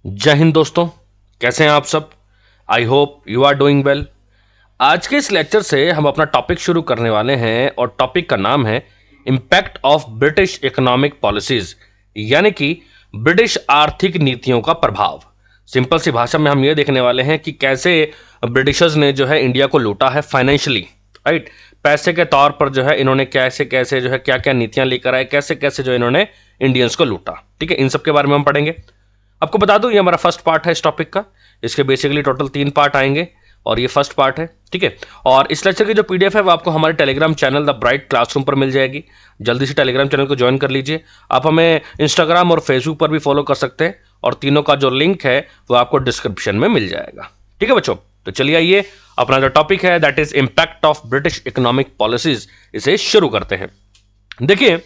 जय हिंद दोस्तों, कैसे हैं आप सब। I hope you are doing well. आज के इस लेक्चर से हम अपना टॉपिक शुरू करने वाले हैं और टॉपिक का नाम है impact of British economic policies, यानी कि ब्रिटिश आर्थिक नीतियों का प्रभाव। सिंपल सी भाषा में हम ये देखने वाले हैं कि कैसे ब्रिटिशर्स ने जो है इंडिया को लूटा है फाइनेंशियली, राइट। पैसे के तौर पर जो है इन्होंने कैसे कैसे जो है क्या क्या नीतियां लेकर आए, कैसे कैसे जो इन्होंने इंडियंस को लूटा। ठीक है, इन सब के बारे में हम पढ़ेंगे। आपको बता दूं ये हमारा फर्स्ट पार्ट है इस टॉपिक का। इसके बेसिकली टोटल 3 पार्ट आएंगे और ये फर्स्ट पार्ट है, ठीक है। और इस लेक्चर की जो पीडीएफ है वो आपको हमारे Telegram channel the bright classroom पर मिल जाएगी। जल्दी से टेलीग्राम चैनल को ज्वाइन कर लीजिए। आप हमें इंस्टाग्राम और फेसबुक पर भी फॉलो कर सकते हैं और तीनों का जो लिंक है वो आपको डिस्क्रिप्शन में मिल जाएगा। ठीक है बच्चों, तो चलिए आइए अपना जो टॉपिक है that is impact of British economic policies, इसे शुरू करते हैं। देखिए,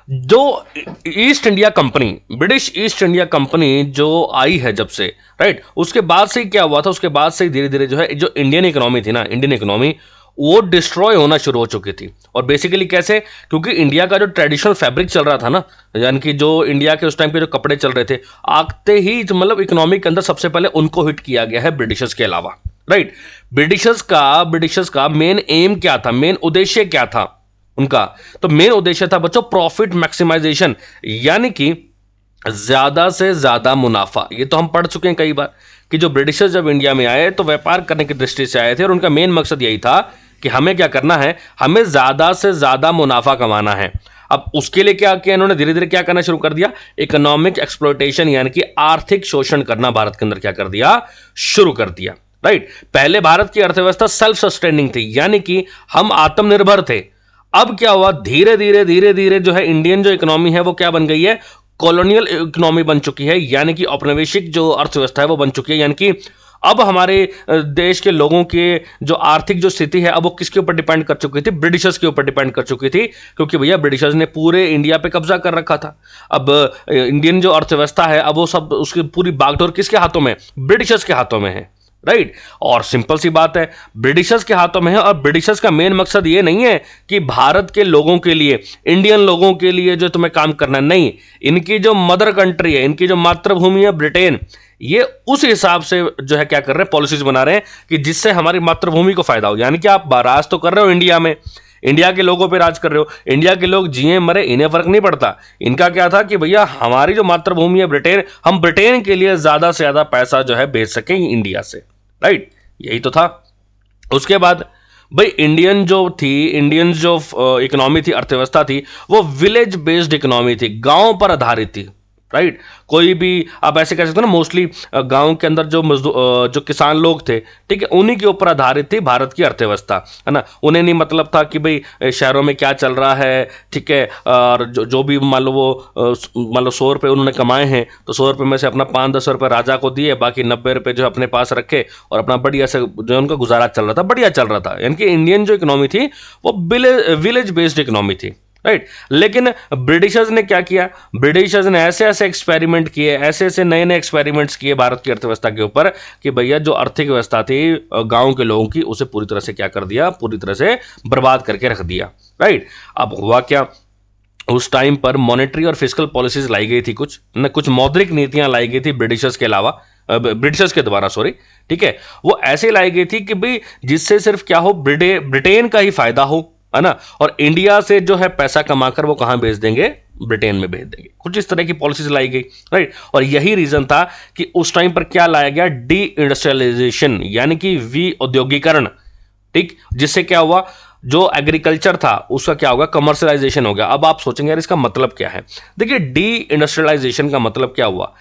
जो east India company, British east India company जो आई है जब से, राइट, उसके बाद से ही क्या हुआ था, उसके बाद से ही धीरे धीरे जो है जो इंडियन इकोनॉमी थी ना, इंडियन इकोनॉमी वो डिस्ट्रॉय होना शुरू हो चुकी थी। और बेसिकली कैसे, क्योंकि इंडिया का जो ट्रेडिशनल फैब्रिक चल रहा था ना, यानी कि जो इंडिया के उस टाइम पे जो कपड़े चल रहे थे, आते ही मतलब इकोनॉमी के अंदर सबसे पहले उनको हिट किया गया है ब्रिटिशर्स के अलावा, राइट। ब्रिटिशर्स का मेन एम क्या था, मेन उद्देश्य क्या था उनका? तो मेन उद्देश्य था बच्चों प्रॉफिट मैक्सिमाइजेशन, यानी कि ज्यादा से ज्यादा मुनाफा। ये तो हम पढ़ चुके हैं कई बार कि जो ब्रिटिशर्स जब इंडिया में आए तो व्यापार करने की दृष्टि से आए थे और उनका मेन मकसद यही था कि हमें क्या करना है, हमें ज्यादा से ज्यादा मुनाफा कमाना है। अब उसके लिए क्या किया इन्होंने, धीरे धीरे क्या करना शुरू कर दिया, इकोनॉमिक एक्सप्लॉयटेशन, यानी कि आर्थिक शोषण करना भारत के अंदर क्या कर दिया, शुरू कर दिया, राइट। पहले भारत की अर्थव्यवस्था सेल्फ सस्टेनिंग थी, यानी कि हम आत्मनिर्भर थे। अब क्या हुआ, धीरे धीरे जो है इंडियन जो इकोनॉमी है वो क्या बन गई है, कॉलोनियल इकोनॉमी बन चुकी है, यानी कि औपनिवेशिक जो अर्थव्यवस्था है वो बन चुकी है। यानी कि अब हमारे देश के लोगों के जो आर्थिक जो स्थिति है अब वो किसके ऊपर डिपेंड कर चुकी थी, ब्रिटिशर्स के ऊपर डिपेंड कर चुकी थी, क्योंकि भैया ब्रिटिशर्स ने पूरे इंडिया पे कब्जा कर रखा था। अब इंडियन जो अर्थव्यवस्था है अब वो सब उसकी पूरी बागडोर किसके हाथों में, ब्रिटिशर्स के हाथों में है, राइट। और सिंपल सी बात है, ब्रिटिशर्स के हाथों में है और ब्रिटिशर्स का मेन मकसद ये नहीं है कि भारत के लोगों के लिए, इंडियन लोगों के लिए जो तुम्हें काम करना, नहीं। इनकी जो मदर कंट्री है, इनकी जो मातृभूमि है ब्रिटेन, ये उस हिसाब से जो है क्या कर रहे हैं, पॉलिसीज बना रहे हैं कि जिससे हमारी मातृभूमि को फायदा हो। यानी कि आप राज तो कर रहे हो इंडिया में, इंडिया के लोगों पे राज कर रहे हो, इंडिया के लोग जिए मरे इन्हें फर्क नहीं पड़ता। इनका क्या था कि भैया हमारी जो मातृभूमि है ब्रिटेन, हम ब्रिटेन के लिए ज्यादा से ज्यादा पैसा जो है भेज सकें इंडिया से, राइट। यही तो था। उसके बाद भाई इंडियन जो इकोनॉमी थी, अर्थव्यवस्था थी, वो विलेज बेस्ड इकोनॉमी थी, गांव पर आधारित थी, राइट। कोई भी आप ऐसे कह सकते हो ना, मोस्टली गांव के अंदर जो किसान लोग थे, ठीक है, उन्हीं के ऊपर आधारित थी भारत की अर्थव्यवस्था, है ना। उन्हें नहीं मतलब था कि भाई शहरों में क्या चल रहा है, ठीक है। और जो भी मान लो 100 रुपये उन्होंने कमाए हैं तो 100 रुपये में से अपना 5-10 रुपये राजा को दिए, बाकी 90 रुपये जो अपने पास रखे और अपना बढ़िया से जो उनका गुजारा चल रहा था, बढ़िया चल रहा था। यानी कि इंडियन जो इकोनॉमी थी वो विलेज बेस्ड इकोनॉमी थी, राइट। लेकिन ब्रिटिशर्स ने क्या किया, ब्रिटिशर्स ने ऐसे ऐसे एक्सपेरिमेंट किए, ऐसे ऐसे नए नए एक्सपेरिमेंट्स किए भारत की अर्थव्यवस्था के ऊपर कि भैया जो आर्थिक व्यवस्था थी गांव के लोगों की, उसे पूरी तरह से क्या कर दिया, पूरी तरह से बर्बाद करके रख दिया, राइट। अब हुआ क्या, उस टाइम पर मॉनेटरी और फिस्कल पॉलिसीज लाई गई थी, कुछ मौद्रिक नीतियां लाई गई थी ब्रिटिशर्स के अलावा, ब्रिटिशर्स के द्वारा, सॉरी, ठीक है। वो ऐसे लाई गई थी कि भाई जिससे सिर्फ क्या हो, ब्रिटेन का ही फायदा हो, है ना। और इंडिया से जो है पैसा कमाकर वो कहां भेज देंगे, ब्रिटेन में भेज देंगे। कुछ इस तरह की पॉलिसीज लाई गई, राइट। और यही रीजन था कि उस टाइम पर क्या लाया गया, डी इंडस्ट्रियलाइजेशन, यानी कि औद्योगिकरण, ठीक। जिससे क्या हुआ, जो एग्रीकल्चर था उसका क्या होगा, कमर्शियलाइजेशन हो गया। अब आप सोचेंगे यार इसका मतलब क्या है। देखिए, डी इंडस्ट्रियलाइजेशन का मतलब क्या हुआ,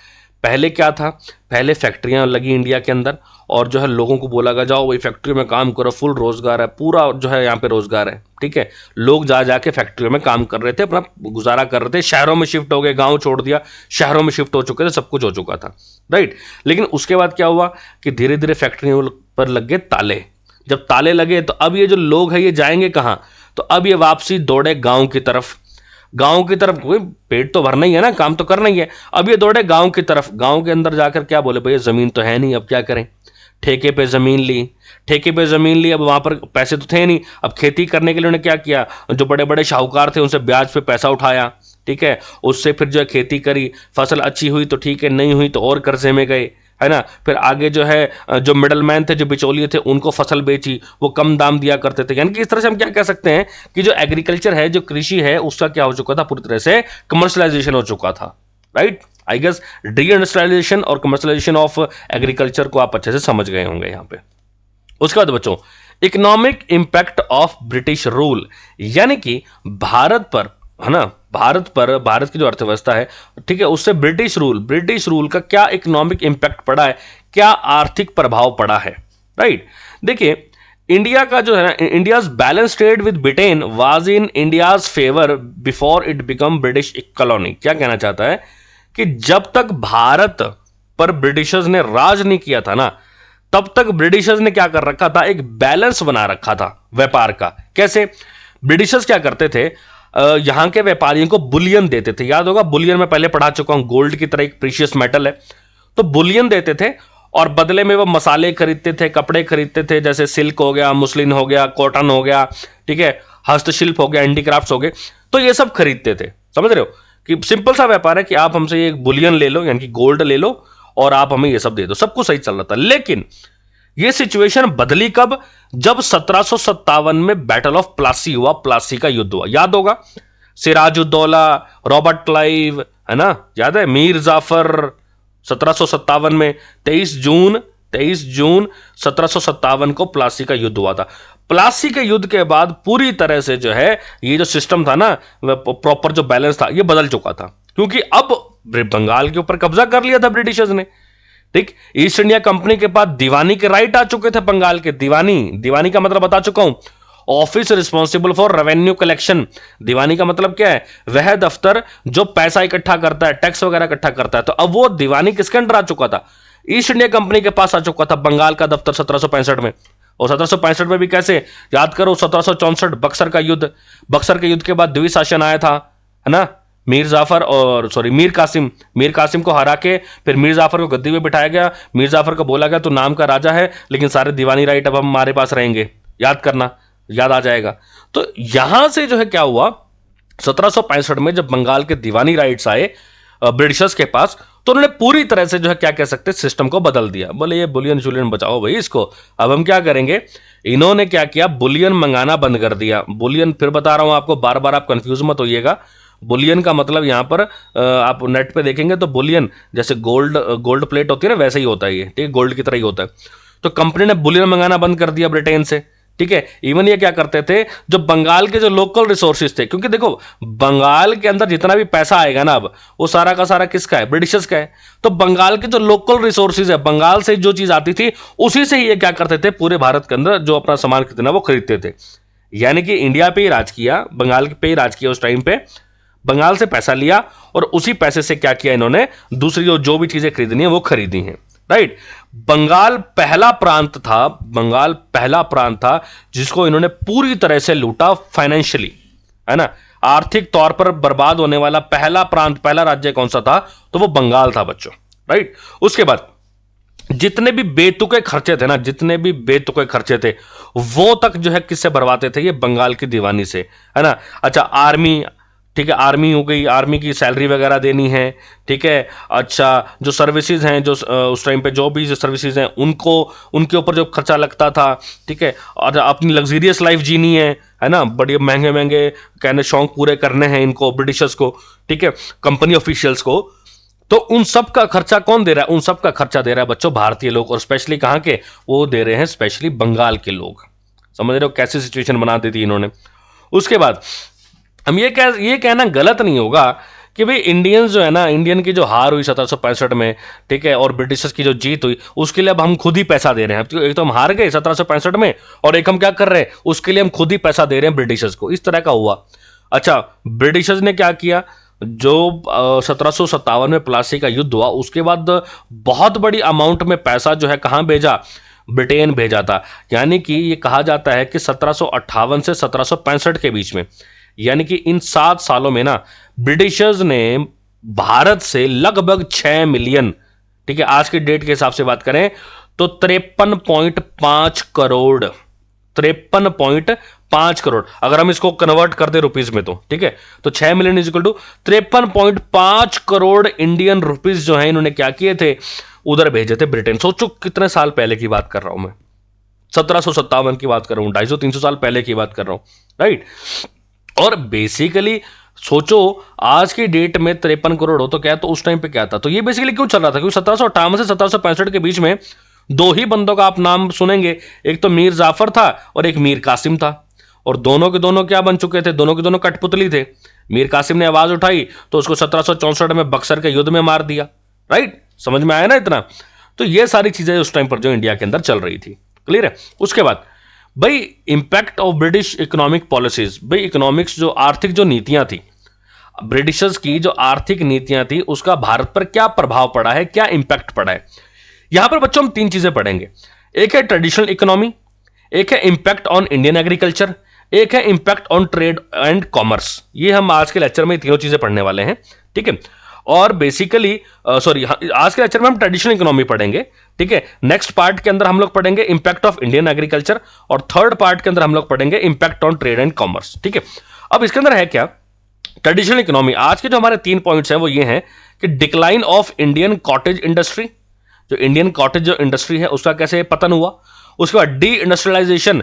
पहले क्या था, पहले फैक्ट्रियां लगी इंडिया के अंदर और जो है लोगों को बोला गया जाओ वही फैक्ट्री में काम करो, फुल रोजगार है, पूरा जो है यहाँ पे रोजगार है, ठीक है। लोग जा जाके फैक्ट्रियों में काम कर रहे थे, अपना गुजारा कर रहे थे, शहरों में शिफ्ट हो गए, गांव छोड़ दिया, शहरों में शिफ्ट हो चुके थे, सब कुछ हो चुका था, राइट। लेकिन उसके बाद क्या हुआ कि धीरे धीरे फैक्ट्रियों पर लग गए ताले। जब ताले लगे तो अब ये जो लोग हैं ये जाएंगे कहाँ, तो अब ये वापसी दौड़े गाँव की तरफ। कोई पेट तो भरना ही है ना, काम तो करना ही है। अब ये दौड़े गांव की तरफ, गांव के अंदर जाकर क्या बोले, भैया जमीन तो है नहीं, अब क्या करें, ठेके पे जमीन ली। अब वहां पर पैसे तो थे नहीं, अब खेती करने के लिए उन्होंने क्या किया, जो बड़े बड़े शाहूकार थे उनसे ब्याज पे पैसा उठाया, ठीक है, उससे फिर जो है खेती करी, फसल अच्छी हुई तो ठीक है, नहीं हुई तो और कर्जे में गए, है ना। फिर आगे जो है जो मिडल मैन थे, जो बिचौलिए थे, उनको फसल बेची, वो कम दाम दिया करते थे। यानी कि इस तरह से हम क्या कह सकते हैं कि जो एग्रीकल्चर है, जो कृषि है, उसका क्या हो चुका था, पूरी तरह से कमर्शलाइजेशन हो चुका था। Right, I guess deindustrialization और कमर्शलाइजेशन ऑफ एग्रीकल्चर को आप अच्छे से समझ गए होंगे यहां पे। उसके बाद बच्चों, economic impact of British rule, यानी कि भारत पर, है ना, भारत की जो अर्थव्यवस्था है, ठीक है, उससे ब्रिटिश रूल का क्या इकोनॉमिक इंपैक्ट पड़ा है, क्या आर्थिक प्रभाव पड़ा है। राइट, देखिए इंडिया का जो है ना, India's balance trade with Britain was in India's favour before it become British colony. क्या कहना चाहता है कि जब तक भारत पर ब्रिटिशर्स ने राज नहीं किया था ना, तब तक ब्रिटिशर्स ने क्या कर रखा था, एक बैलेंस बना रखा था व्यापार का। कैसे? ब्रिटिशर्स क्या करते थे, यहां के व्यापारियों को बुलियन देते थे। याद होगा, बुलियन मैं पहले पढ़ा चुका हूं, गोल्ड की तरह एक प्रीशियस मेटल है। तो बुलियन देते थे और बदले में वो मसाले खरीदते थे, कपड़े खरीदते थे, जैसे सिल्क हो गया, मुस्लिन हो गया, कॉटन हो गया, ठीक है, हस्तशिल्प हो गया, हैंडीक्राफ्ट्स हो गए, तो ये सब खरीदते थे। समझ रहे हो कि सिंपल सा व्यापार है कि आप हमसे ये बुलियन ले लो, यानी कि गोल्ड ले लो, और आप हमें ये सब दे दो, सब कुछ सही चल रहा था। लेकिन ये सिचुएशन बदली कब? जब 1757 में बैटल ऑफ प्लासी हुआ, प्लासी का युद्ध हुआ। याद होगा, सिराजुद्दौला, रॉबर्ट क्लाइव, है ना, याद है, मीर जाफर, 1757 में 23 जून 1757 को प्लासी का युद्ध हुआ था। प्लासी के युद्ध के बाद पूरी तरह से जो है ये जो सिस्टम था ना, प्रॉपर जो बैलेंस था, ये बदल चुका था, क्योंकि अब बंगाल के ऊपर कब्जा कर लिया था ब्रिटिशर्स ने। ठीक, ईस्ट इंडिया कंपनी के पास दीवानी के राइट आ चुके थे बंगाल के। दीवानी का मतलब बता चुका हूं, office responsible for revenue collection. दीवानी का मतलब क्या है? वह दफ्तर जो पैसा इकट्ठा करता है, टैक्स वगैरह इकट्ठा करता है। तो अब वो दीवानी किसके अंडर आ चुका था? ईस्ट इंडिया कंपनी के पास आ चुका था बंगाल का दफ्तर 1765 में। और 1765 में भी कैसे? याद करो, 1764 बक्सर के युद्ध के बाद द्विशासन आया था, है ना, मीर कासिम को हरा के फिर मीर जाफर को गद्दी में बिठाया गया। मीर जाफर को बोला गया तो नाम का राजा है, लेकिन सारे दीवानी राइट अब हमारे पास रहेंगे। याद करना, याद आ जाएगा। तो यहां से जो है क्या हुआ, 1765 में जब बंगाल के दीवानी राइट्स आए ब्रिटिशर्स के पास, तो उन्होंने पूरी तरह से जो है क्या कह सकते, सिस्टम को बदल दिया। बोले ये बुलियन शुलियन बचाओ भाई इसको, अब हम क्या करेंगे। इन्होंने क्या किया, बुलियन मंगाना बंद कर दिया। बुलियन, फिर बता रहा हूं आपको, बार बार आप कंफ्यूज मत होइएगा। बुलियन का मतलब यहां पर आप नेट पे देखेंगे तो बुलियन जैसे गोल्ड प्लेट होती है ना, वैसे ही होता है ये, ठीक है, गोल्ड की तरह ही होता है। तो कंपनी ने बुलियन मंगाना बंद कर दिया ब्रिटेन से, ठीक है। इवन ये क्या करते थे, जो बंगाल के जो लोकल रिसोर्सेज थे, क्योंकि देखो बंगाल के अंदर जितना भी पैसा आएगा ना, अब वो सारा का सारा किसका है? ब्रिटिशर्स का है। तो बंगाल के जो लोकल रिसोर्सेज है, बंगाल से जो चीज आती थी, उसी से ही ये क्या करते थे, पूरे भारत के अंदर जो अपना सामान खरीदना वो खरीदते थे। यानी कि इंडिया पे ही राज किया, बंगाल पे ही राज किया उस टाइम पे। बंगाल से पैसा लिया और उसी पैसे से क्या किया इन्होंने, दूसरी जो भी चीजें खरीदनी है वो खरीदी हैं। राइट, बंगाल पहला प्रांत था जिसको इन्होंने पूरी तरह से लूटा फाइनेंशियली, है ना। आर्थिक तौर पर बर्बाद होने वाला पहला राज्य कौन सा था? तो वो बंगाल था बच्चों। राइट, उसके बाद जितने भी बेतुके खर्चे थे वो तक जो है किससे भरवाते थे? ये बंगाल की दीवानी से, है ना। अच्छा, आर्मी, ठीक है, आर्मी हो गई, आर्मी की सैलरी वगैरह देनी है, ठीक है। अच्छा, जो सर्विसेज हैं, जो उस टाइम पे जो भी सर्विसेज हैं, उनके ऊपर जो खर्चा लगता था, ठीक है। और अपनी लग्जरियस लाइफ जीनी है ना, बड़े महंगे महंगे कहने शौक पूरे करने हैं इनको, ब्रिटिशर्स को, ठीक है, कंपनी ऑफिशियल्स को। तो उन सब का खर्चा कौन दे रहा है? उन सब का खर्चा दे रहा है बच्चों भारतीय लोग, और स्पेशली कहां के? वो दे रहे हैं स्पेशली बंगाल के लोग। समझ रहे हो कैसी सिचुएशन बना दी थी इन्होंने। उसके बाद हम ये कहना गलत नहीं होगा कि भाई इंडियंस जो है ना, इंडियन की जो हार हुई 1765 में, ठीक है, और ब्रिटिशर्स की जो जीत हुई, उसके लिए अब हम खुद ही पैसा दे रहे हैं। एक तो हम हार गए 1765 में, और एक हम क्या कर रहे हैं, उसके लिए हम खुद ही पैसा दे रहे हैं ब्रिटिशर्स को। इस तरह का हुआ। अच्छा, ब्रिटिशर्स ने क्या किया, जो 1757 में प्लासी का युद्ध हुआ, उसके बाद बहुत बड़ी अमाउंट में पैसा जो है कहां भेजा? ब्रिटेन भेजा था। यानी कि ये कहा जाता है कि 1758 से 1765 के बीच में, यानी कि इन 7 सालों में ना, ब्रिटिशर्स ने भारत से लगभग 6 मिलियन, ठीक है, आज की डेट के हिसाब से बात करें तो 53.5 करोड़ 5 करोड़, अगर हम इसको कन्वर्ट कर दे रुपीज में तो ठीक है, तो 6 million is equal to 53.5 crore Indian rupees जो है इन्होंने क्या किए थे, उधर भेजे थे ब्रिटेन। सोचो कितने साल पहले की बात कर रहा हूं मैं, 1757 की बात कर रहा हूं, 250-300 साल पहले की बात कर रहा हूं, राइट। और बेसिकली सोचो आज की डेट में 53 करोड़ हो तो क्या, तो उस टाइम पे क्या था। तो ये बेसिकली क्यों चल रहा था, क्योंकि 1758 से 1765 के बीच में दो ही बंदों का आप नाम सुनेंगे, एक तो मीर जाफर था और एक मीर कासिम था, और दोनों के दोनों क्या बन चुके थे, दोनों के दोनों कठपुतली थे। मीर कासिम ने आवाज उठाई तो उसको 1764 में बक्सर के युद्ध में मार दिया, राइट। समझ में आया ना इतना। तो ये सारी चीजें उस टाइम पर जो इंडिया के अंदर चल रही थी, क्लियर है। उसके बाद भाई impact of British economic policies, भाई इकोनॉमिक्स जो आर्थिक जो नीतियां थी, ब्रिटिशर्स की जो आर्थिक नीतियां थी उसका भारत पर क्या प्रभाव पड़ा है, क्या इंपैक्ट पड़ा है। यहां पर बच्चों हम 3 चीजें पढ़ेंगे, एक है ट्रेडिशनल इकोनॉमी, एक है इंपैक्ट ऑन इंडियन एग्रीकल्चर, एक है impact on trade and commerce. ये हम आज के लेक्चर में तीनों चीजें पढ़ने वाले हैं, ठीक है। और बेसिकली आज के लेक्चर में हम ट्रेडिशनल इकोनॉमी पढ़ेंगे, ठीक है। नेक्स्ट पार्ट के अंदर हम लोग पढ़ेंगे इंपैक्ट ऑफ इंडियन एग्रीकल्चर, और थर्ड पार्ट के अंदर हम लोग पढ़ेंगे impact on trade and commerce, ठीक है। अब इसके अंदर है क्या, ट्रेडिशनल इकोनॉमी। आज के जो हमारे 3 पॉइंट्स हैं वो ये हैं कि decline of Indian cottage industry, जो इंडियन कॉटेज जो इंडस्ट्री है उसका कैसे पतन हुआ। उसके बाद डी इंडस्ट्रियलाइजेशन,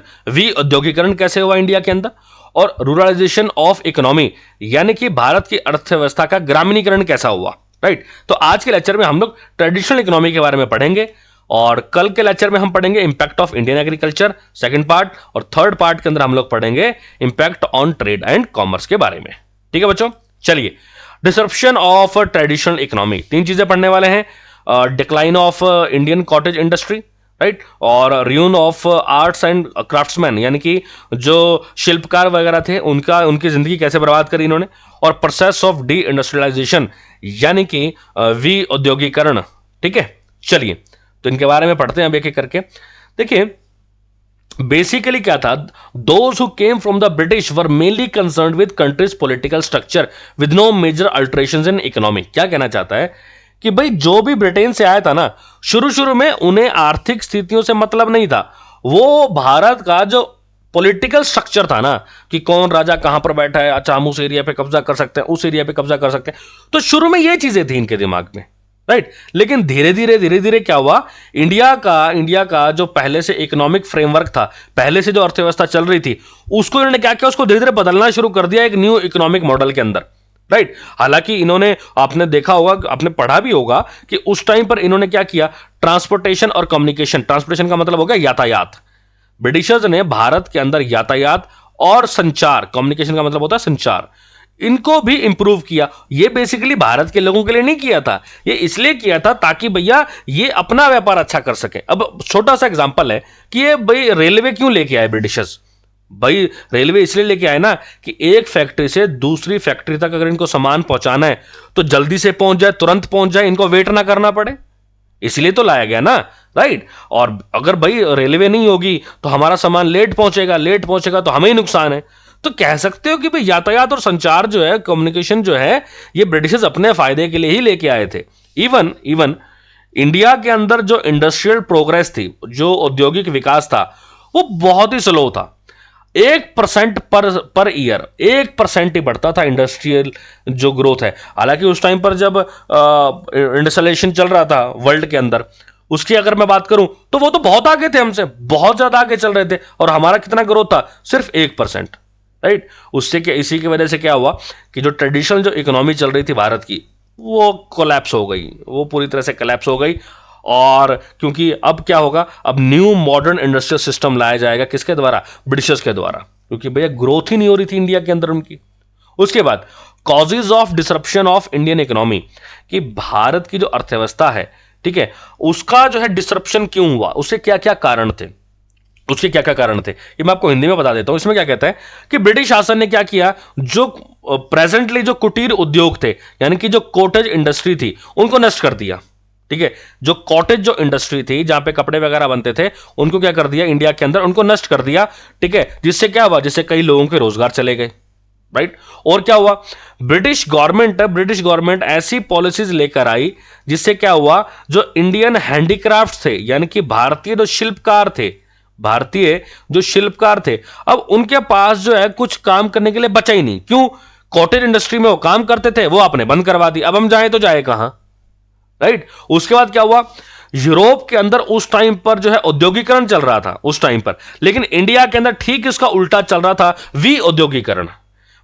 औद्योगिकरण कैसे हुआ इंडिया के अंदर, और रूरलाइजेशन ऑफ इकोनॉमी, यानी कि भारत की अर्थव्यवस्था का ग्रामीणीकरण कैसा हुआ, राइट। तो आज के लेक्चर में हम लोग ट्रेडिशनल इकोनॉमी के बारे में पढ़ेंगे, और कल के लेक्चर में हम पढ़ेंगे impact of Indian agriculture second part, और थर्ड पार्ट के अंदर हम लोग पढ़ेंगे impact on trade and commerce के बारे में, ठीक है बच्चों। चलिए, डिसरप्शन ऑफ ट्रेडिशनल इकोनॉमी, 3 चीजें पढ़ने वाले हैं, decline of Indian cottage industry, right, और ruin of arts and craftsman, यानी कि जो शिल्पकार वगैरह थे उनकी जिंदगी कैसे बर्बाद करी इन्होंने, और प्रोसेस ऑफ डी इंडस्ट्रियलाइजेशन, यानी कि औद्योगिकरण, ठीक है। चलिए, तो इनके बारे में पढ़ते हैं अब एक एक करके। देखिए बेसिकली क्या था, those who came from the British were mainly concerned with countries political structure with no major alterations in economy. क्या कहना चाहता है कि भाई जो भी ब्रिटेन से आया था ना, शुरू शुरू में उन्हें आर्थिक स्थितियों से मतलब नहीं था, वो भारत का जो पॉलिटिकल स्ट्रक्चर था ना, कि कौन राजा कहां पर बैठा है, अच्छा हम उस एरिया पे कब्जा कर सकते हैं, उस एरिया पे कब्जा कर सकते हैं, तो शुरू में ये चीजें थी इनके दिमाग में, राइट। लेकिन धीरे धीरे क्या हुआ, इंडिया का जो पहले से इकोनॉमिक फ्रेमवर्क था, पहले से जो अर्थव्यवस्था चल रही थी, उसको इन्होंने क्या किया, उसको धीरे धीरे बदलना शुरू कर दिया एक न्यू इकोनॉमिक मॉडल के अंदर, राइट। हालांकि इन्होंने, आपने देखा होगा, आपने पढ़ा भी होगा कि उस टाइम पर इन्होंने क्या किया, ट्रांसपोर्टेशन और कम्युनिकेशन, ट्रांसपोर्टेशन का मतलब हो गया यातायात, ब्रिटिशर्स ने भारत के अंदर यातायात और संचार, कम्युनिकेशन का मतलब होता है संचार, इनको भी इंप्रूव किया। ये बेसिकली भारत के लोगों के लिए नहीं किया था, ये इसलिए किया था ताकि भैया ये अपना व्यापार अच्छा कर सके। अब छोटा सा एग्जांपल है कि ये भाई रेलवे क्यों लेके आए ब्रिटिशर्स, भाई रेलवे इसलिए लेके आए ना कि एक फैक्ट्री से दूसरी फैक्ट्री तक अगर इनको सामान पहुंचाना है तो जल्दी से पहुंच जाए, तुरंत पहुंच जाए, इनको वेट ना करना पड़े, इसलिए तो लाया गया ना, राइट। और अगर भाई रेलवे नहीं होगी तो हमारा सामान लेट पहुंचेगा तो हमें ही नुकसान है। तो कह सकते हो कि भाई यातायात और संचार जो है, कम्युनिकेशन जो है, ये ब्रिटिशर्स अपने फायदे के लिए ही लेके आए थे। इवन इंडिया के अंदर जो इंडस्ट्रियल प्रोग्रेस थी, जो औद्योगिक विकास था, वो बहुत ही स्लो था। 1% पर ईयर 1% ही बढ़ता था इंडस्ट्रियल जो ग्रोथ है। हालांकि उस टाइम पर जब इंडस्ट्रियलाइजेशन चल रहा था वर्ल्ड के अंदर, उसकी अगर मैं बात करूं तो वो तो बहुत आगे थे, हमसे बहुत ज्यादा आगे चल रहे थे, और हमारा कितना ग्रोथ था, सिर्फ 1%, राइट। उससे क्या, इसी की वजह से क्या हुआ कि जो ट्रेडिशनल जो इकोनॉमी चल रही थी भारत की, वो कोलैप्स हो गई, वो पूरी तरह से कोलैप्स हो गई। और क्योंकि अब क्या होगा, अब न्यू मॉडर्न इंडस्ट्रियल सिस्टम लाया जाएगा, किसके द्वारा, ब्रिटिशर्स के द्वारा, क्योंकि भैया ग्रोथ ही नहीं हो रही थी इंडिया के अंदर उनकी। उसके बाद causes of disruption of Indian economy, कि भारत की जो अर्थव्यवस्था है, ठीक है, उसका जो है डिसरप्शन क्यों हुआ, उसके क्या क्या कारण थे, ये मैं आपको हिंदी में बता देता हूं। इसमें क्या कहता है कि ब्रिटिश शासन ने क्या किया, जो प्रेजेंटली जो कुटीर उद्योग थे, यानी कि जो कॉटेज इंडस्ट्री थी, उनको नष्ट कर दिया, ठीक है। जो कॉटेज जो इंडस्ट्री थी, जहां पे कपड़े वगैरह बनते थे, उनको क्या कर दिया इंडिया के अंदर, उनको नष्ट कर दिया, ठीक है। जिससे क्या हुआ, जिससे कई लोगों के रोजगार चले गए, राइट। और क्या हुआ, ब्रिटिश गवर्नमेंट ऐसी पॉलिसीज लेकर आई जिससे क्या हुआ, जो इंडियन हैंडीक्राफ्ट थे, यानी कि भारतीय जो शिल्पकार थे, भारतीय जो शिल्पकार थे, अब उनके पास जो है कुछ काम करने के लिए बचा ही नहीं। क्यों? कॉटेज इंडस्ट्री में वो काम करते थे, वो आपने बंद करवा दी। अब हम जाए तो जाए कहां? राइट। उसके बाद क्या हुआ? यूरोप के अंदर उस टाइम पर जो है औद्योगिकरण चल रहा था उस टाइम पर, लेकिन इंडिया के अंदर ठीक इसका उल्टा चल रहा था, औद्योगिकरण।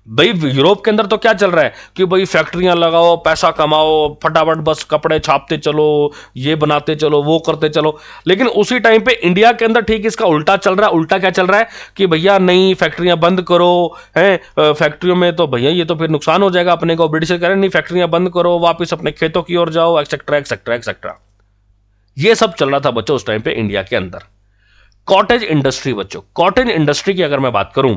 भाई यूरोप के अंदर तो क्या चल रहा है कि भाई फैक्ट्रियां लगाओ, पैसा कमाओ, फटाफट बस कपड़े छापते चलो, ये बनाते चलो, वो करते चलो। लेकिन उसी टाइम पे इंडिया के अंदर ठीक इसका उल्टा चल रहा है। उल्टा क्या चल रहा है कि भैया नहीं, फैक्ट्रियां बंद करो, हैं फैक्ट्रियों में तो भैया ये तो फिर नुकसान हो जाएगा अपने को। ब्रिटिश कह रहे नहीं, फैक्ट्रियां बंद करो, वापिस अपने खेतों की ओर जाओ, एक्सेट्रा एक्सेट्रा एक्सेट्रा। ये सब चल रहा था बच्चों उस टाइम पे इंडिया के अंदर। कॉटेज इंडस्ट्री बच्चों, कॉटेज इंडस्ट्री की अगर मैं बात करूं,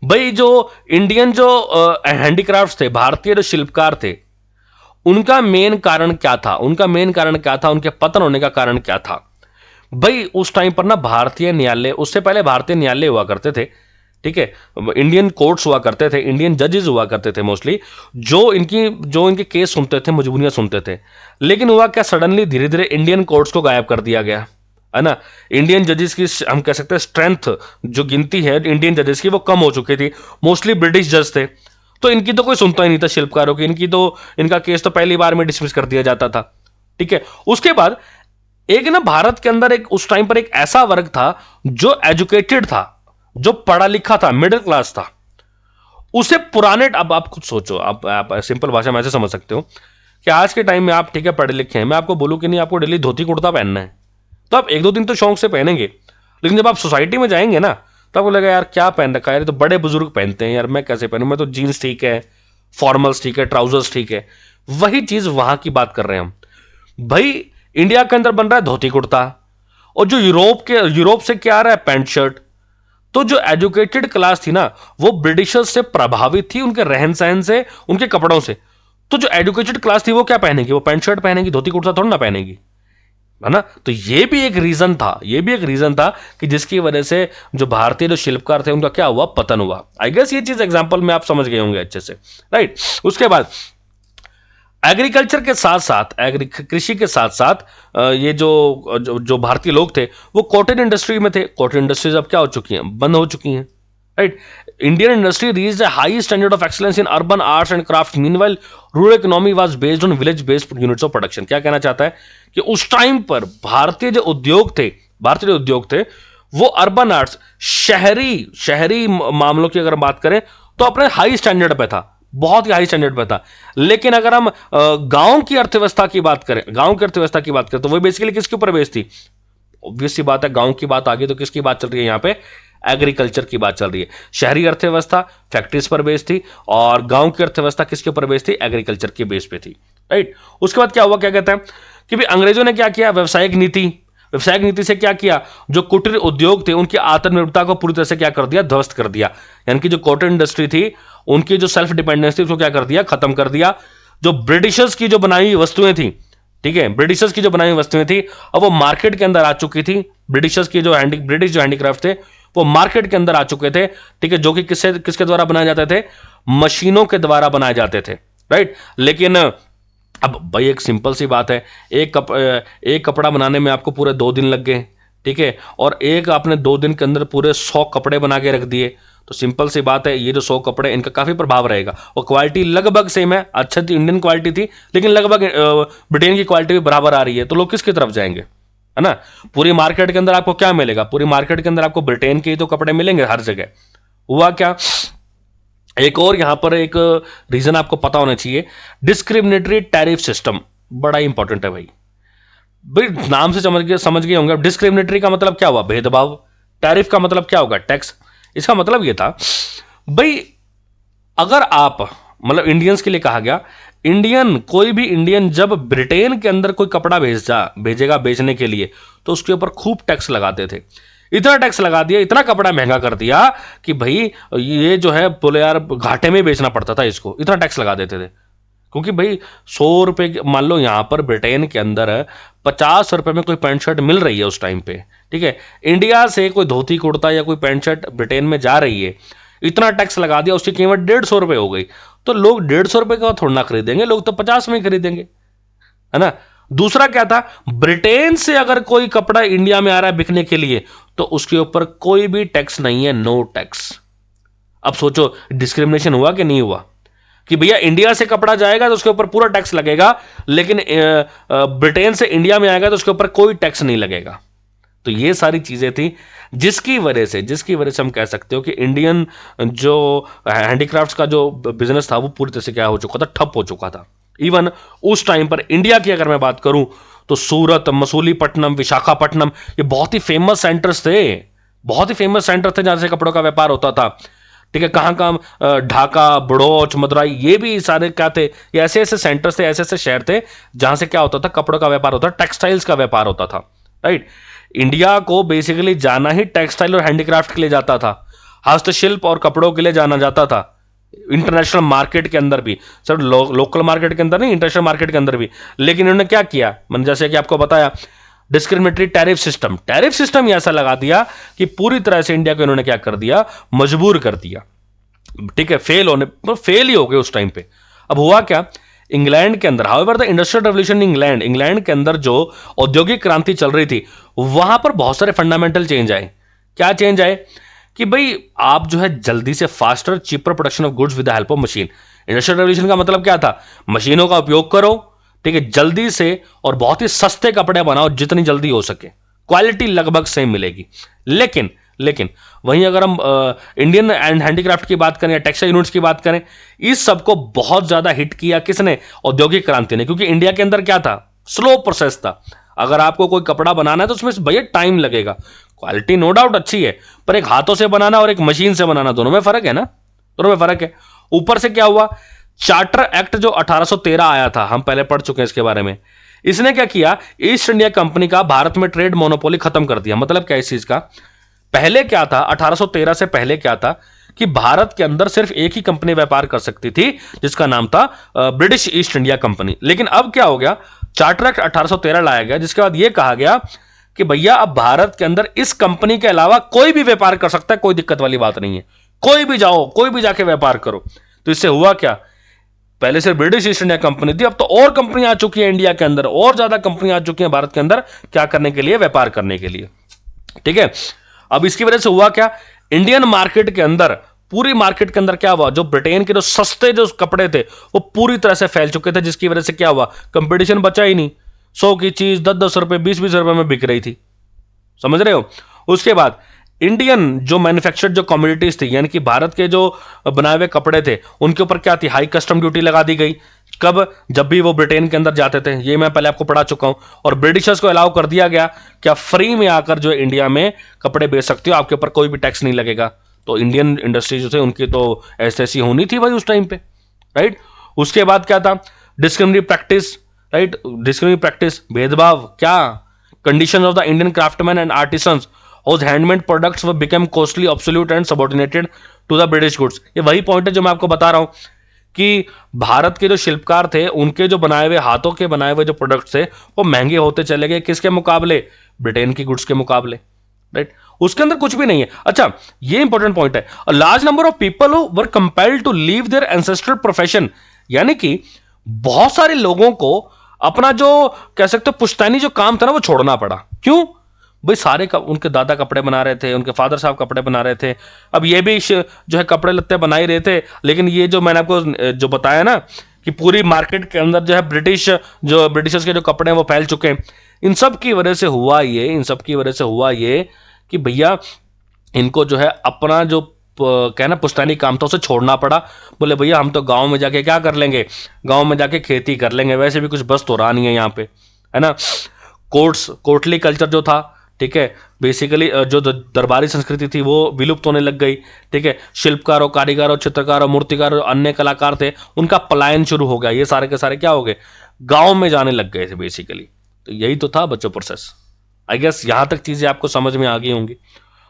भाई जो इंडियन जो हैंडीक्राफ्ट्स थे, भारतीय जो शिल्पकार थे, उनका मेन कारण क्या था? उनके पतन होने का कारण क्या था? भाई उस टाइम पर ना भारतीय न्यायालय, उससे पहले भारतीय न्यायालय हुआ करते थे, ठीक है, इंडियन कोर्ट्स हुआ करते थे, इंडियन जजेस हुआ करते थे मोस्टली, जो इनके केस सुनते थे, मजबूरियां सुनते थे। लेकिन हुआ क्या, सडनली धीरे धीरे इंडियन कोर्ट्स को गायब कर दिया गया, है ना। इंडियन जजेस की हम कह सकते हैं स्ट्रेंथ, जो गिनती है इंडियन जजेस की, वो कम हो चुकी थी। मोस्टली ब्रिटिश जज थे, तो इनकी तो कोई सुनता ही नहीं था शिल्पकारों की। इनका केस तो पहली बार में डिसमिस कर दिया जाता था, ठीक है। उसके बाद एक ना भारत के अंदर एक उस टाइम पर एक ऐसा वर्ग था जो एजुकेटेड था, जो पढ़ा लिखा था, मिडिल क्लास था। उसे पुराने, अब आप खुद सोचो, आप सिंपल भाषा में ऐसे समझ सकते हो कि आज के टाइम में आप ठीक है पढ़े लिखे हैं, मैं आपको बोलूं कि नहीं आपको डेली धोती कुर्ता पहनना है, तो आप एक दो दिन तो शौक से पहनेंगे। लेकिन जब आप सोसाइटी में जाएंगे ना, तो आपको लगेगा यार क्या पहन रखा है, यार तो बड़े बुजुर्ग पहनते हैं, यार मैं कैसे पहनूं, मैं तो जीन्स ठीक है, फॉर्मल्स ठीक है, ट्राउजर्स ठीक है। वही चीज वहां की बात कर रहे हैं हम। भाई इंडिया के अंदर बन रहा है धोती कुर्ता, और जो यूरोप से क्या आ रहा है, पैंट शर्ट। तो जो एजुकेटेड क्लास थी ना, वो ब्रिटिशर्स से प्रभावित थी, उनके रहन सहन से, उनके कपड़ों से। तो जो एजुकेटेड क्लास थी वो क्या पहनेगी? वो पैंट शर्ट पहनेगी, धोती कुर्ता थोड़ा ना पहनेगी, है ना। तो ये भी एक रीजन था कि जिसकी वजह से जो भारतीय जो शिल्पकार थे उनका क्या हुआ, पतन हुआ। आई गेस ये चीज एग्जांपल में आप समझ गए होंगे अच्छे से, राइट। उसके बाद एग्रीकल्चर के साथ साथ, कृषि के साथ साथ ये जो भारतीय लोग थे वो कॉटेज इंडस्ट्री में थे। कॉटेज इंडस्ट्रीज अब क्या हो चुकी हैं, बंद हो चुकी हैं, right. Indian industry reached a high standard of excellence in urban arts and craft, meanwhile rural economy was based on village based units of production. क्या कहना चाहता है कि उस टाइम पर भारतीय जो उद्योग थे वो अर्बन आर्ट्स, शहरी मामलों की अगर बात करें तो अपने हाई स्टैंडर्ड पे था, बहुत ही हाई स्टैंडर्ड पे था। लेकिन अगर हम गांव की अर्थव्यवस्था की बात करें, तो वो बेसिकली किसके ऊपर बेस्ड थी? ऑब्वियस सी बात है, गांव की बात आ गई तो किसकी बात चल रही है यहाँ पे? एग्रीकल्चर की बात चल रही है। शहरी अर्थव्यवस्था फैक्ट्रीज पर बेस्ड थी, और गांव की अर्थव्यवस्था किसके ऊपर बेस्ड थी? एग्रीकल्चर के बेस पे थी, राइट। उसके बाद क्या हुआ, क्या कहते हैं कि भी अंग्रेजों ने क्या किया, व्यावसायिक नीति से क्या किया, जो कुटीर उद्योग थे उनकी आत्मनिर्भरता को पूरी तरह से क्या कर दिया, ध्वस्त कर दिया। यानी कि जो कॉटन इंडस्ट्री थी उनकी जो सेल्फ डिपेंडेंस थी उसको क्या कर दिया, खत्म कर दिया। जो ब्रिटिशर्स की जो बनाई हुई वस्तुएं थी, ठीक है, ब्रिटिशर्स की जो बनाई हुई वस्तुएं थी अब वो मार्केट के अंदर आ चुकी थी। ब्रिटिश जो हैंडीक्राफ्ट थे वो मार्केट के अंदर आ चुके थे, ठीक है, जो कि किसके द्वारा बनाए जाते थे? मशीनों के द्वारा बनाए जाते थे, राइट। लेकिन अब भाई एक सिंपल सी बात है, एक कपड़ा बनाने में आपको पूरे 2 दिन लग गए, ठीक है, और एक आपने 2 दिन के अंदर पूरे 100 कपड़े बना के रख दिए, तो सिंपल सी बात है ये जो 100 कपड़े, इनका काफी प्रभाव रहेगा। और क्वालिटी लगभग सेम है, अच्छा थी, इंडियन क्वालिटी थी, लेकिन लगभग ब्रिटेन की क्वालिटी भी बराबर आ रही है, तो लोग किसकी तरफ जाएंगे, है ना। पूरी मार्केट के अंदर आपको क्या मिलेगा? पूरी मार्केट के अंदर आपको ब्रिटेन के ही तो कपड़े मिलेंगे हर जगह। हुआ क्या, एक और यहां पर एक रीजन आपको पता होना चाहिए, डिस्क्रिमिनेटरी टैरिफ सिस्टम बड़ा इंपॉर्टेंट है भाई। नाम से समझ गए होंगे। डिस्क्रिमिनेटरी का मतलब क्या हुआ? भेदभाव। टैरिफ का मतलब क्या होगा? टैक्स। इसका मतलब यह था भाई, अगर आप, मतलब इंडियंस के लिए कहा गया, कोई भी इंडियन जब ब्रिटेन के अंदर कोई कपड़ा भेजेगा बेचने के लिए, तो उसके ऊपर खूब टैक्स लगाते थे। इतना टैक्स लगा दिया, इतना कपड़ा महंगा कर दिया कि भाई ये जो है बोले यार घाटे में बेचना पड़ता था इसको, इतना टैक्स लगा देते थे। क्योंकि भाई 100 रुपए, मान लो यहां पर ब्रिटेन के अंदर 50 रुपए में कोई पैंट शर्ट मिल रही है उस टाइम पे, ठीक है, इंडिया से कोई धोती कुर्ता या कोई पैंट शर्ट ब्रिटेन में जा रही है, इतना टैक्स लगा दिया, उसकी कीमत 150 रुपए हो गई। तो लोग 150 रुपए का थोड़ा ना खरीदेंगे, लोग तो 50 में ही खरीदेंगे, है ना। दूसरा क्या था, ब्रिटेन से अगर कोई कपड़ा इंडिया में आ रहा है बिकने के लिए तो उसके ऊपर कोई भी टैक्स नहीं है, नो टैक्स। अब सोचो डिस्क्रिमिनेशन हुआ कि नहीं हुआ, कि भैया इंडिया से कपड़ा जाएगा तो उसके ऊपर पूरा टैक्स लगेगा, लेकिन ब्रिटेन से इंडिया में आएगा तो उसके ऊपर कोई टैक्स नहीं लगेगा। तो ये सारी चीजें थी जिसकी वजह से हम कह सकते हो कि इंडियन जो हैंडीक्राफ्ट्स का जो बिजनेस था वो पूरी तरह से क्या हो चुका था, ठप हो चुका था। इवन उस टाइम पर इंडिया की अगर मैं बात करूं तो सूरत, मसूलीपट्टनम, विशाखापट्टनम ये बहुत ही फेमस सेंटर्स थे, बहुत ही फेमस सेंटर थे जहां से कपड़ों का व्यापार होता था। ठीक है, कहाँ कहाँ, ढाका, बड़ौच, मदुराई, ये भी सारे क्या थे, ये ऐसे ऐसे सेंटर्स थे, ऐसे ऐसे शहर थे जहां से क्या होता था, कपड़ों का व्यापार होता था, टेक्सटाइल्स का व्यापार होता था। राइट, इंडिया को बेसिकली जाना ही टेक्सटाइल और हैंडीक्राफ्ट के लिए जाता था, हस्तशिल्प और कपड़ों के लिए जाना जाता था। इंटरनेशनल मार्केट के अंदर भी, सर लोकल मार्केट के अंदर नहीं, इंटरनेशनल मार्केट के अंदर भी। लेकिन इन्होंने क्या किया, मैंने जैसे कि आपको बताया, डिस्क्रिमिनेटरी टैरिफ सिस्टम ऐसा लगा दिया कि पूरी तरह से इंडिया को इन्होंने क्या कर दिया, मजबूर कर दिया। ठीक है, फेल ही हो गए उस टाइम पे। अब हुआ क्या, इंग्लैंड के अंदर, however the industrial revolution in England के अंदर जो औद्योगिक क्रांति चल रही थी वहां पर बहुत सारे फंडामेंटल चेंज आए। क्या चेंज आए कि भाई आप जो है जल्दी से faster cheaper production of goods with the help of machine. Industrial revolution का मतलब क्या था, मशीनों का उपयोग करो, ठीक है, जल्दी से और बहुत ही सस्ते कपड़े बनाओ जितनी जल्दी हो सके, क्वालिटी लगभग सेम मिलेगी। लेकिन वहीं अगर हम इंडियन एंड हैंडीक्राफ्ट की बात करें या टेक्सटाइल यूनिट्स की बात करें, इस सबको बहुत ज्यादा हिट किया किसने, औद्योगिक क्रांति ने। क्योंकि इंडिया के अंदर क्या था, स्लो प्रोसेस था। अगर आपको कोई कपड़ा बनाना है तो उसमें भैया टाइम लगेगा, क्वालिटी नो डाउट अच्छी है, पर एक हाथों से बनाना और एक मशीन से बनाना दोनों में फर्क है ना, दोनों में फर्क है। ऊपर से क्या हुआ, चार्टर एक्ट जो 1813 आया था, हम पहले पढ़ चुके हैं इसके बारे में, इसने क्या किया, ईस्ट इंडिया कंपनी का भारत में ट्रेड मोनोपोली खत्म कर दिया। मतलब क्या इस चीज का, पहले क्या था, 1813 से पहले क्या था कि भारत के अंदर सिर्फ एक ही कंपनी व्यापार कर सकती थी जिसका नाम था ब्रिटिश ईस्ट इंडिया कंपनी। लेकिन अब क्या हो गया, चार्टर एक्ट 1813 लाया गया जिसके बाद यह कहा गया कि भैया अब भारत के अंदर इस कंपनी के अलावा कोई भी व्यापार कर सकता है, कोई दिक्कत वाली बात नहीं है, कोई भी जाओ, कोई भी जाके व्यापार करो। तो इससे हुआ क्या, पहले से ब्रिटिश ईस्ट इंडिया कंपनी थी, अब तो और कंपनी आ चुकी है इंडिया के अंदर, और ज्यादा कंपनी आ चुकी है भारत के अंदर, क्या करने के लिए, व्यापार करने के लिए। ठीक है, अब इसकी वजह से हुआ क्या, इंडियन मार्केट के अंदर, पूरी मार्केट के अंदर क्या हुआ, जो ब्रिटेन के जो सस्ते जो कपड़े थे वो पूरी तरह से फैल चुके थे, जिसकी वजह से क्या हुआ, कंपटीशन बचा ही नहीं। 100 की चीज 10-10 रुपए 20-20 रुपए में बिक रही थी, समझ रहे हो। उसके बाद इंडियन जो मैन्युफैक्चर्ड जो कम्युनिटीज थी, यानी कि भारत के जो बनाए हुए कपड़े थे, उनके ऊपर क्या थी, हाई कस्टम ड्यूटी लगा दी गई। कब, जब भी वो ब्रिटेन के अंदर जाते थे, ये मैं पहले आपको पढ़ा चुका हूं। और ब्रिटिशर्स को अलाउ कर दिया गया कि आप फ्री में आकर जो इंडिया में कपड़े बेच सकते हो, आपके ऊपर कोई भी टैक्स नहीं लगेगा। तो इंडियन इंडस्ट्री जो थे उनकी तो ऐसी होनी थी भाई उस टाइम पे, राइट। उसके बाद क्या था, discriminatory practice, right, discriminatory practice, भेदभाव, क्या, condition of the Indian craftsman and artisans whose handmade products were became costly, obsolete and subordinated to the British goods। ये वही पॉइंट है जो मैं आपको बता रहा हूं कि भारत के जो शिल्पकार थे उनके जो बनाए हुए, हाथों के बनाए हुए जो प्रोडक्ट्स थे वो महंगे होते चले गए, किसके मुकाबले, ब्रिटेन की गुड्स के मुकाबले, राइट। उसके अंदर कुछ भी नहीं है। अच्छा, ये इंपॉर्टेंट पॉइंट है, a large number of people were compelled to leave their ancestral profession, यानी कि बहुत सारे लोगों को अपना जो कह सकते हो पुश्तैनी जो काम था ना वो छोड़ना पड़ा। क्यों भाई, सारे उनके दादा कपड़े बना रहे थे, उनके फादर साहब कपड़े बना रहे थे, अब ये भी जो है कपड़े लत्ते बना ही रहे थे। लेकिन ये जो मैंने आपको जो बताया ना कि पूरी मार्केट के अंदर जो है ब्रिटिशर्स के जो कपड़े हैं वो फैल चुके हैं। इन सब की वजह से हुआ ये कि भैया इनको जो है अपना जो कहना पुश्तैनी काम था उसे छोड़ना पड़ा। बोले भैया हम तो गांव में जाके क्या कर लेंगे, गांव में जाके खेती कर लेंगे, वैसे भी कुछ बस तो रहा नहीं है यहाँ पे, है ना। कोर्टली कल्चर जो था, ठीक है, बेसिकली जो दरबारी संस्कृति थी वो विलुप्त होने लग गई। ठीक है, शिल्पकारों, कारीगरों, चित्रकारों, मूर्तिकारों, अन्य कलाकार थे, उनका पलायन शुरू हो गया। ये सारे के सारे क्या हो गए, गांव में जाने लग गए थे बेसिकली। तो यही तो था बच्चों प्रोसेस। आई गेस यहां तक चीजें आपको समझ में आ गई होंगी।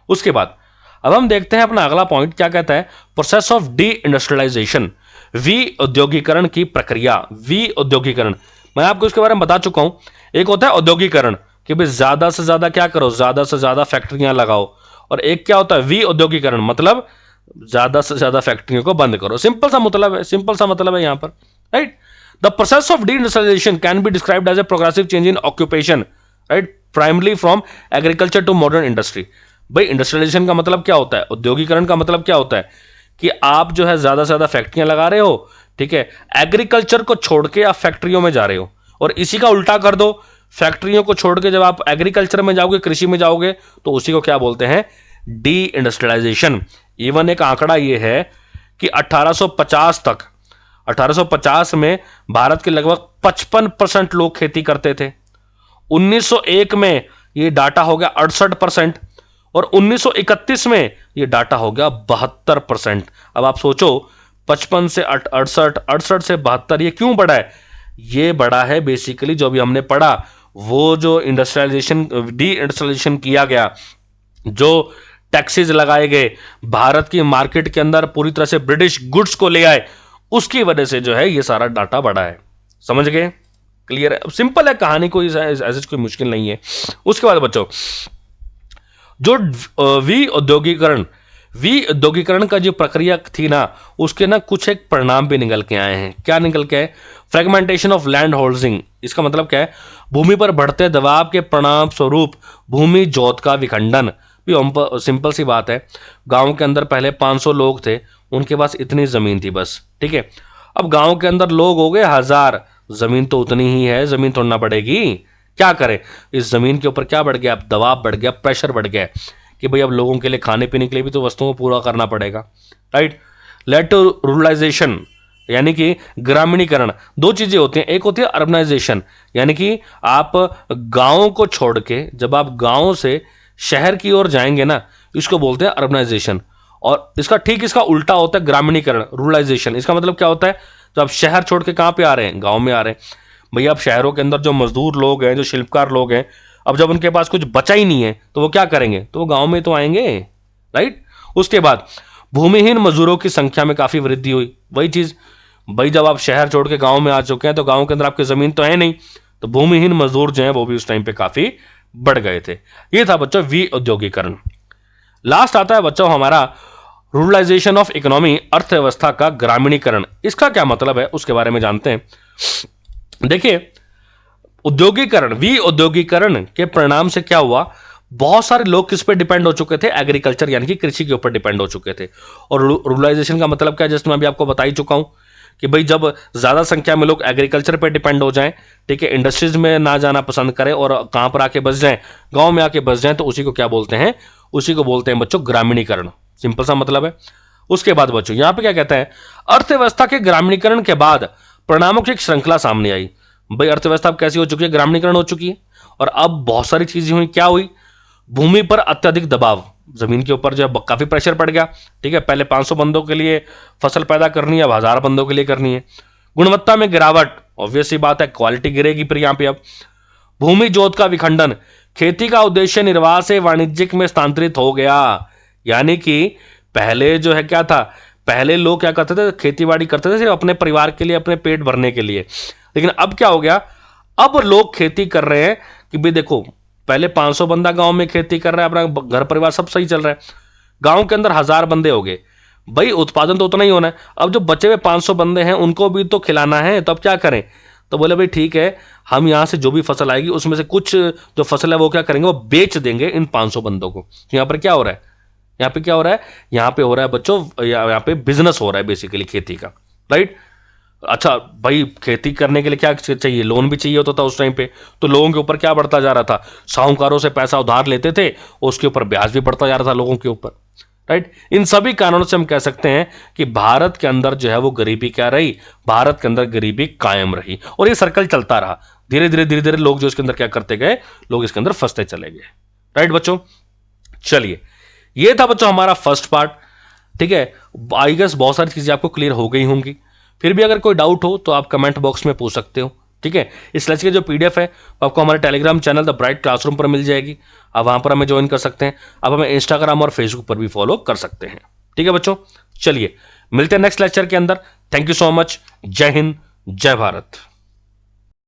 उसके बाद अब हम देखते हैं अपना अगला पॉइंट क्या कहता है, प्रोसेस ऑफ डी इंडस्ट्रियलाइजेशन, विउद्योगीकरण की प्रक्रिया। विउद्योगीकरण मैं आपको इसके बारे में बता चुका हूं। एक होता है औद्योगिकरण कि भाई ज्यादा से ज्यादा क्या करो, ज्यादा से ज्यादा फैक्ट्रियां लगाओ, और एक क्या होता है विउद्योगीकरण, मतलब ज्यादा से ज्यादा फैक्ट्रियों को बंद करो। सिंपल सा मतलब है, यहां पर, right. The process of deindustrialization can be described as a progressive change in occupation, right, primary from agriculture to modern industry. भाई इंडस्ट्रियलाइजेशन का मतलब क्या होता है, उद्योगीकरण का मतलब क्या होता है कि आप जो है ज्यादा से ज्यादा फैक्ट्रियां लगा रहे हो, ठीक है, एग्रीकल्चर को छोड़ के आप फैक्ट्रियों में जा रहे हो। और इसी का उल्टा कर दो, फैक्ट्रियों को छोड़ के जब आप एग्रीकल्चर में जाओगे, कृषि में जाओगे, तो उसी को क्या बोलते हैं, डी इंडस्ट्रियलाइजेशन। इवन एक आंकड़ा ये है कि 1850 में भारत के लगभग 55% लोग खेती करते थे। 1901 में ये डाटा हो गया 68% और 1931 में ये डाटा हो गया 72%। अब आप सोचो 55 से 68, 68 से 72, ये क्यों बढ़ा है? ये बढ़ा है बेसिकली जो भी हमने पढ़ा, वो जो इंडस्ट्रियलाइजेशन, डी इंडस्ट्रियलाइजेशन किया गया, जो टैक्सेस लगाए गए, भारत की मार्केट के अंदर पूरी तरह से ब्रिटिश गुड्स को ले आए, उसकी वजह से जो है ये सारा डाटा बढ़ा है। समझ गए? क्लियर है? सिंपल है कहानी, कोई ऐसे कोई मुश्किल नहीं है। उसके बाद बच्चों, जो विऔद्योगीकरण का जो प्रक्रिया थी ना, उसके ना कुछ एक परिणाम भी निकल के आए हैं। क्या निकल के आए? Fragmentation of land holding. इसका मतलब क्या है? भूमि पर बढ़ते दबाव के परिणाम स्वरूप भूमि जोत का विखंडन। भी सिंपल सी बात है, गांव के अंदर पहले 500 लोग थे, उनके पास इतनी जमीन थी बस, ठीक है। अब गांव के अंदर लोग हो गए 1000, जमीन तो उतनी ही है, जमीन तोड़ना पड़ेगी, क्या करें? इस जमीन के ऊपर क्या बढ़ गया? अब दबाव बढ़ गया, प्रेशर बढ़ गया कि भाई अब लोगों के लिए खाने पीने के लिए भी तो वस्तुओं को पूरा करना पड़ेगा, राइट। लेड टू रूरलाइजेशन, यानी कि ग्रामीणीकरण। दो चीजें होती हैं, एक होती है अर्बनाइजेशन, यानी कि आप गांव को छोड़ के जब आप गांव से शहर की ओर जाएंगे ना, इसको बोलते हैं अर्बनाइजेशन। और इसका ठीक इसका उल्टा होता है ग्रामीणीकरण, रूरलाइजेशन। इसका मतलब क्या होता है? जब आप शहर छोड़ के कहां पे आ रहे हैं? गांव में आ रहे हैं। भैया अब शहरों के अंदर जो मजदूर लोग हैं, जो शिल्पकार लोग हैं, अब जब उनके पास कुछ बचा ही नहीं है तो वो क्या करेंगे? तो वो गांव में तो आएंगे, राइट। उसके बाद भूमिहीन मजदूरों की संख्या में काफी वृद्धि हुई। वही चीज भाई, जब आप शहर छोड़ के गांव में आ चुके हैं तो गांव के अंदर आपकी जमीन तो है नहीं, तो भूमिहीन मजदूर जो है वो भी उस टाइम पे काफी बढ़ गए थे। ये था बच्चों विऔद्योगीकरण। लास्ट आता है बच्चों हमारा रूरलाइजेशन ऑफ इकोनॉमी, अर्थव्यवस्था का ग्रामीणीकरण। इसका क्या मतलब है उसके बारे में जानते हैं। देखिए, उद्योगीकरण, विऔद्योगीकरण के परिणाम से क्या हुआ, बहुत सारे लोग किस पे डिपेंड हो चुके थे? एग्रीकल्चर यानी कि कृषि के ऊपर डिपेंड हो चुके थे। और रूरलाइजेशन का मतलब क्या है? जैसे मैं अभी आपको बता ही चुका हूं कि भाई जब ज्यादा संख्या में लोग एग्रीकल्चर पे डिपेंड हो जाएं, ठीक है, इंडस्ट्रीज में ना जाना पसंद करें और कहां पर आके बस जाएं, गांव में आके बस जाएं, तो उसी को क्या बोलते हैं? उसी को बोलते हैं बच्चों ग्रामीणीकरण। सिंपल सा मतलब है। उसके बाद बच्चों यहां पे क्या कहते हैं, अर्थव्यवस्था के ग्रामीणीकरण के बाद परिणामों की एक श्रृंखला सामने आई। भाई अर्थव्यवस्था अब कैसी हो चुकी है? ग्रामीणीकरण हो चुकी है। और अब बहुत सारी चीजें हुई। क्या हुई? भूमि पर अत्यधिक दबाव, जमीन के ऊपर जो है काफी प्रेशर पड़ गया, ठीक है। पहले 500 बंदों के लिए फसल पैदा करनी है, अब 1000 बंदों के लिए करनी है। गुणवत्ता में गिरावट, ऑब्वियस सी बात है, क्वालिटी गिरेगी फिर यहां पे। अब भूमि जोत का विखंडन, खेती का उद्देश्य निर्वाह से वाणिज्यिक में स्थानांतरित हो गया। यानी कि पहले जो है क्या था, पहले लोग क्या करते थे? खेतीबाड़ी करते थे सिर्फ अपने परिवार के लिए, अपने पेट भरने के लिए। लेकिन अब क्या हो गया, अब लोग खेती कर रहे हैं कि भाई देखो, पहले 500 बंदा गांव में खेती कर रहा है, अपना घर परिवार सब सही चल रहा है, गांव के अंदर 1000 बंदे हो गए, भाई उत्पादन तो उतना ही होना है। अब जो बचे हुए 500 बंदे हैं उनको भी तो खिलाना है, तो अब क्या करें? तो बोले भाई ठीक है, हम यहां से जो भी फसल आएगी उसमें से कुछ जो फसल है वो क्या करेंगे, वो बेच देंगे इन 500 बंदों को। तो यहां पर क्या हो रहा है? यहां पे क्या हो रहा है? यहां पे हो रहा है बच्चों, यहां पे बिजनेस हो रहा है बेसिकली खेती का, राइट। अच्छा भाई, खेती करने के लिए क्या चाहिए? लोन भी चाहिए होता था उस टाइम पे। तो लोगों के ऊपर क्या बढ़ता जा रहा था? साहूकारों से पैसा उधार लेते थे, उसके ऊपर ब्याज भी बढ़ता जा रहा था लोगों के ऊपर, राइट। इन सभी कारणों से हम कह सकते हैं कि भारत के अंदर जो है वो गरीबी क्या रही, भारत के अंदर गरीबी कायम रही। और ये सर्कल चलता रहा, धीरे धीरे लोग जो इसके अंदर क्या करते गए, लोग इसके अंदर फंसते चले गए, राइट बच्चों। चलिए, ये था बच्चों हमारा फर्स्ट पार्ट, ठीक है। आई गेस बहुत सारी चीजें आपको क्लियर हो गई होंगी। फिर भी अगर कोई डाउट हो तो आप कमेंट बॉक्स में पूछ सकते हो, ठीक है। इस लेक्चर की जो पीडीएफ है वो आपको हमारे Telegram channel the bright classroom पर मिल जाएगी। आप वहां पर हमें ज्वाइन कर सकते हैं। आप हमें इंस्टाग्राम और फेसबुक पर भी फॉलो कर सकते हैं, ठीक है बच्चों। चलिए, मिलते हैं नेक्स्ट लेक्चर के अंदर। Thank you so much. जय हिंद, जय भारत।